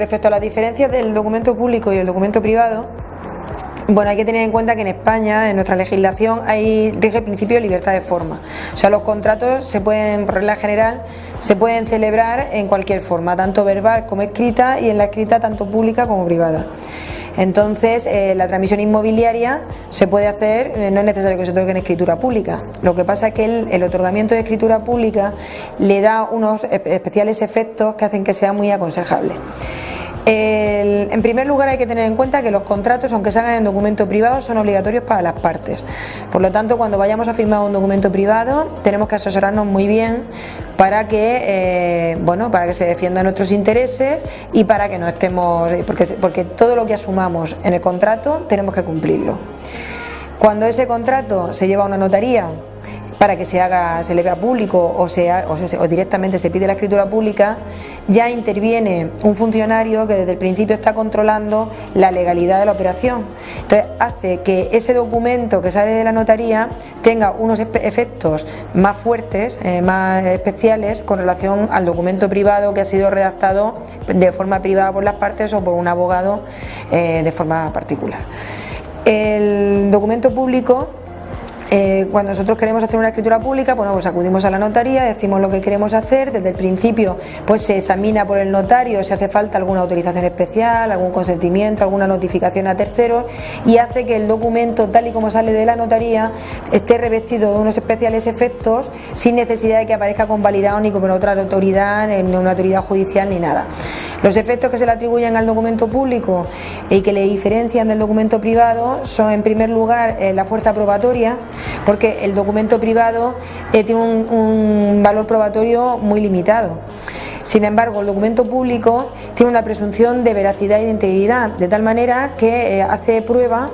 respecto a las diferencias del documento público y el documento privado, bueno, hay que tener en cuenta que en España, en nuestra legislación, rige el principio de libertad de forma. O sea, los contratos se pueden, por regla general, se pueden celebrar en cualquier forma, tanto verbal como escrita, y en la escrita tanto pública como privada. Entonces, la transmisión inmobiliaria se puede hacer, no es necesario que se otorgue en escritura pública. Lo que pasa es que el otorgamiento de escritura pública le da unos especiales efectos que hacen que sea muy aconsejable. En primer lugar, hay que tener en cuenta que los contratos, aunque se hagan en documento privado, son obligatorios para las partes. Por lo tanto, cuando vayamos a firmar un documento privado, tenemos que asesorarnos muy bien para que se defiendan nuestros intereses y para que no estemos, porque todo lo que asumamos en el contrato tenemos que cumplirlo. Cuando ese contrato se lleva a una notaría para que se le vea público o directamente se pide la escritura pública, ya interviene un funcionario que desde el principio está controlando la legalidad de la operación. Entonces hace que ese documento que sale de la notaría tenga unos efectos más fuertes, más especiales con relación al documento privado que ha sido redactado de forma privada por las partes o por un abogado de forma particular. El documento público, cuando nosotros queremos hacer una escritura pública, bueno, pues acudimos a la notaría, decimos lo que queremos hacer, desde el principio pues se examina por el notario si hace falta alguna autorización especial, algún consentimiento, alguna notificación a terceros, y hace que el documento, tal y como sale de la notaría, esté revestido de unos especiales efectos sin necesidad de que aparezca convalidado ni por otra autoridad, ni una autoridad judicial ni nada. Los efectos que se le atribuyen al documento público y que le diferencian del documento privado son, en primer lugar, la fuerza probatoria, porque el documento privado tiene un valor probatorio muy limitado. Sin embargo, el documento público tiene una presunción de veracidad y de integridad, de tal manera que hace prueba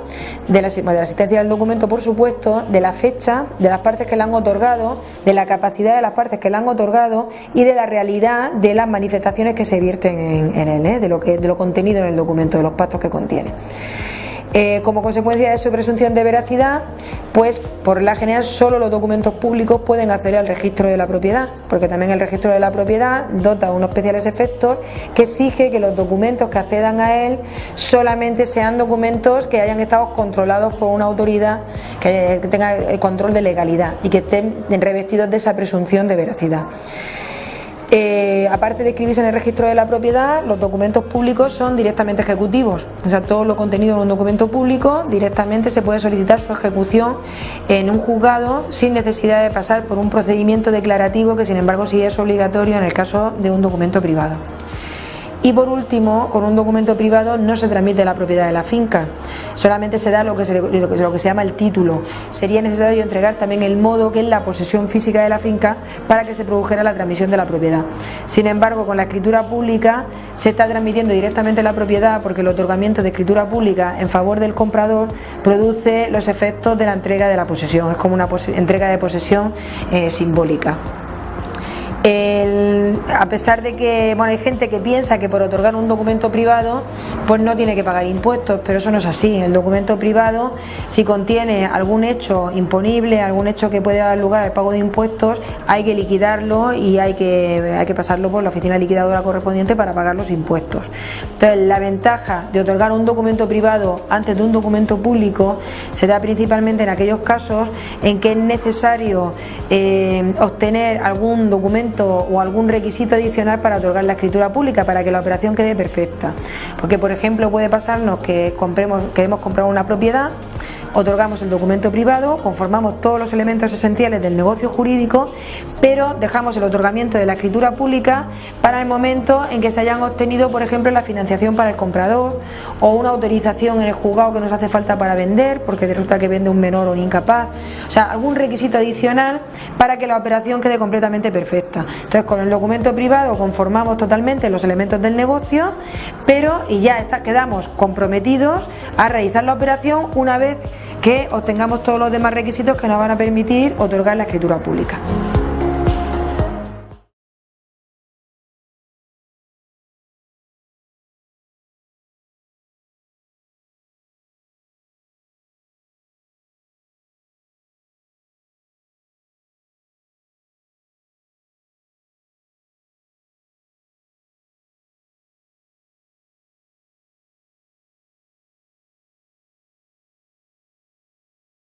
de la existencia del documento, por supuesto, de la fecha, de las partes que le han otorgado, de la capacidad de las partes que le han otorgado y de la realidad de las manifestaciones que se vierten en él, de lo contenido en el documento, de los pactos que contiene. Como consecuencia de su presunción de veracidad, pues por regla general solo los documentos públicos pueden acceder al registro de la propiedad, porque también el registro de la propiedad dota de unos especiales efectos que exige que los documentos que accedan a él solamente sean documentos que hayan estado controlados por una autoridad que tenga el control de legalidad y que estén revestidos de esa presunción de veracidad. Aparte de inscribirse en el registro de la propiedad, los documentos públicos son directamente ejecutivos. O sea, todo lo contenido en un documento público directamente se puede solicitar su ejecución en un juzgado sin necesidad de pasar por un procedimiento declarativo que, sin embargo, sí es obligatorio en el caso de un documento privado. Y por último, con un documento privado no se transmite la propiedad de la finca, solamente se da lo que se llama el título. Sería necesario entregar también el modo, que es la posesión física de la finca, para que se produjera la transmisión de la propiedad. Sin embargo, con la escritura pública se está transmitiendo directamente la propiedad, porque el otorgamiento de escritura pública en favor del comprador produce los efectos de la entrega de la posesión, es como una entrega de posesión simbólica. A pesar de que hay gente que piensa que por otorgar un documento privado pues no tiene que pagar impuestos, pero eso no es así. El documento privado, si contiene algún hecho imponible, algún hecho que puede dar lugar al pago de impuestos, hay que liquidarlo y hay que pasarlo por la oficina liquidadora correspondiente para pagar los impuestos. Entonces, la ventaja de otorgar un documento privado antes de un documento público se da principalmente en aquellos casos en que es necesario obtener algún documento o algún requisito adicional para otorgar la escritura pública, para que la operación quede perfecta. Porque, por ejemplo, puede pasarnos que queremos comprar una propiedad, otorgamos el documento privado, conformamos todos los elementos esenciales del negocio jurídico, pero dejamos el otorgamiento de la escritura pública para el momento en que se hayan obtenido, por ejemplo, la financiación para el comprador o una autorización en el juzgado que nos hace falta para vender, porque resulta que vende un menor o un incapaz. O sea, algún requisito adicional para que la operación quede completamente perfecta. Entonces, con el documento privado conformamos totalmente los elementos del negocio, y ya quedamos comprometidos a realizar la operación una vez que obtengamos todos los demás requisitos que nos van a permitir otorgar la escritura pública.